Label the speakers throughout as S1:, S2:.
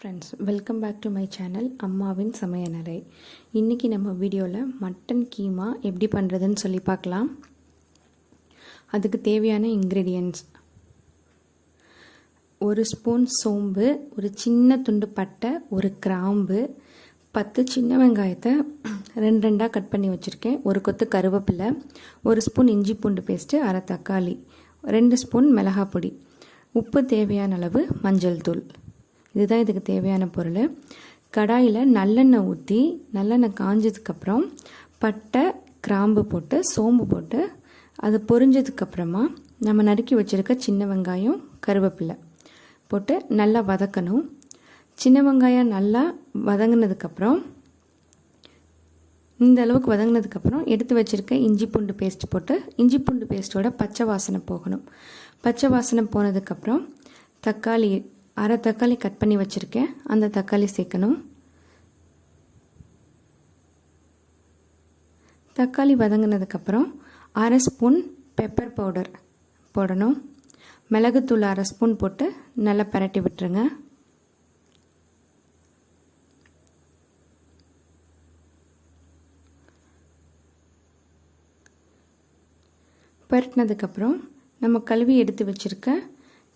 S1: Friends, welcome back to my channel அம்மாவின் சமையலறை. இன்றைக்கி நம்ம வீடியோவில் மட்டன் கீமா எப்படி பண்ணுறதுன்னு சொல்லி பார்க்கலாம். அதுக்கு தேவையான இன்க்ரீடியன்ட்ஸ்: ஒரு ஸ்பூன் சோம்பு, ஒரு சின்ன துண்டு பட்டை, ஒரு கிராம்பு, 10 சின்ன வெங்காயத்தை ரெண்டாக கட் பண்ணி வச்சுருக்கேன், ஒரு கொத்து கருவேப்பிலை, ஒரு ஸ்பூன் இஞ்சி பூண்டு பேஸ்ட்டு, அரை தக்காளி, 2 ஸ்பூன் மிளகாய் பொடி, உப்பு தேவையான அளவு, மஞ்சள் தூள். இதுதான் இதுக்கு தேவையான பொருள். கடாயில் நல்லெண்ணெய் ஊற்றி நல்லெண்ணெய் காஞ்சதுக்கப்புறம் பட்டை கிராம்பு போட்டு சோம்பு போட்டு அது பொரிஞ்சதுக்கப்புறமா நம்ம நறுக்கி வச்சுருக்க சின்ன வெங்காயம் கருவேப்பிலை போட்டு நல்லா வதக்கணும். சின்ன வெங்காயம் நல்லா வதங்கினதுக்கப்புறம் இந்த அளவுக்கு வதங்கினதுக்கப்புறம் எடுத்து வச்சுருக்க இஞ்சி பூண்டு பேஸ்ட் போட்டு இஞ்சி பூண்டு பேஸ்ட்டோட பச்சை வாசனை போகணும். பச்சை வாசனை போனதுக்கப்புறம் தக்காளி, அரை தக்காளி கட் பண்ணி வச்சுருக்கேன், அந்த தக்காளி சேர்க்கணும். தக்காளி வதங்கினதுக்கப்புறம் அரை ஸ்பூன் பெப்பர் பவுடர் போடணும். மிளகுத்தூள் அரை ஸ்பூன் போட்டு நல்லா பரட்டி விட்டுருங்க. பரட்டினதுக்கப்புறம் நம்ம கழுவி எடுத்து வச்சுருக்க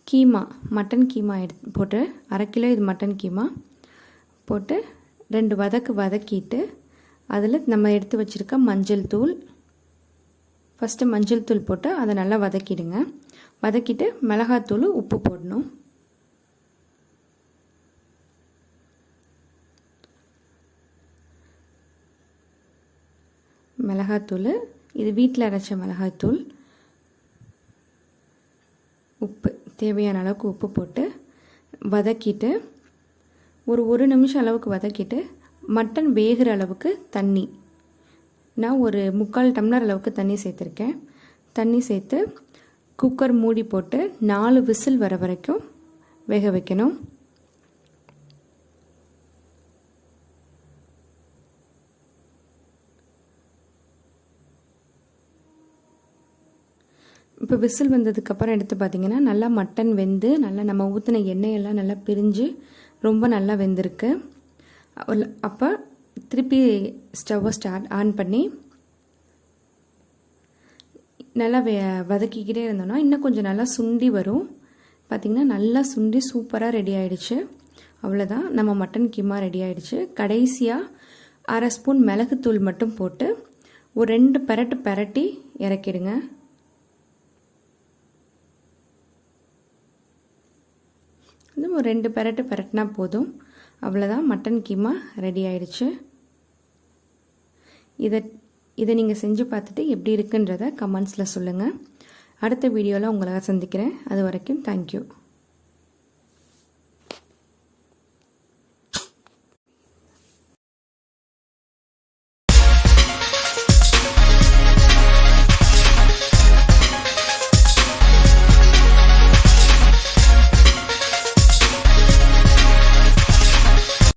S1: கீமா, மட்டன் கீமா போட்டு 1/2 கிலோ இது மட்டன் கீமா போட்டு 2 வதக்கிட்டு அதில் நம்ம எடுத்து வச்சுருக்க மஞ்சள் தூள், ஃபஸ்ட்டு மஞ்சள் தூள் போட்டு அதை நல்லா வதக்கிடுங்க. வதக்கிட்டு மிளகாத்தூள், உப்பு போடணும். மிளகாத்தூள் இது வீட்டில் அரைச்ச மிளகாத்தூள், உப்பு தேவையான அளவுக்கு உப்பு போட்டு வதக்கிட்டு ஒரு நிமிஷம் அளவுக்கு வதக்கிட்டு மட்டன் வேகிற அளவுக்கு தண்ணி, நான் ஒரு 3/4 டம்ளர் அளவுக்கு தண்ணி சேர்த்துருக்கேன். தண்ணி சேர்த்து குக்கர் மூடி போட்டு 4 விசில் வர வரைக்கும் வேக வைக்கணும். இப்போ விசில் வந்ததுக்கப்புறம் எடுத்து பார்த்திங்கன்னா நல்லா மட்டன் வெந்து நல்லா நம்ம ஊற்றின எண்ணெயெல்லாம் நல்லா பிரிஞ்சு ரொம்ப நல்லா வெந்திருக்கு. அப்போ திருப்பி ஸ்டவ்வை ஆன் பண்ணி நல்லா வதக்கிக்கிட்டே இருந்தோம்னா இன்னும் கொஞ்சம் நல்லா சுண்டி வரும். பார்த்திங்கன்னா நல்லா சுண்டி சூப்பராக ரெடி ஆகிடுச்சு. அவ்வளோதான், நம்ம மட்டன் கீமா ரெடி ஆகிடுச்சு. கடைசியாக அரை ஸ்பூன் மிளகுத்தூள் மட்டும் போட்டு ஒரு 2 பரட்டி இறக்கிடுங்க. ஒரு 2 பரட்டினா போதும். அவ்வளோதான், மட்டன் கீமா ரெடி ஆயிடுச்சு. இதை நீங்கள் செஞ்சு பார்த்துட்டு எப்படி இருக்குன்றதை கமெண்ட்ஸில் சொல்லுங்கள். அடுத்த வீடியோவில் உங்களை சந்திக்கிறேன். அது வரைக்கும் தேங்க்யூ.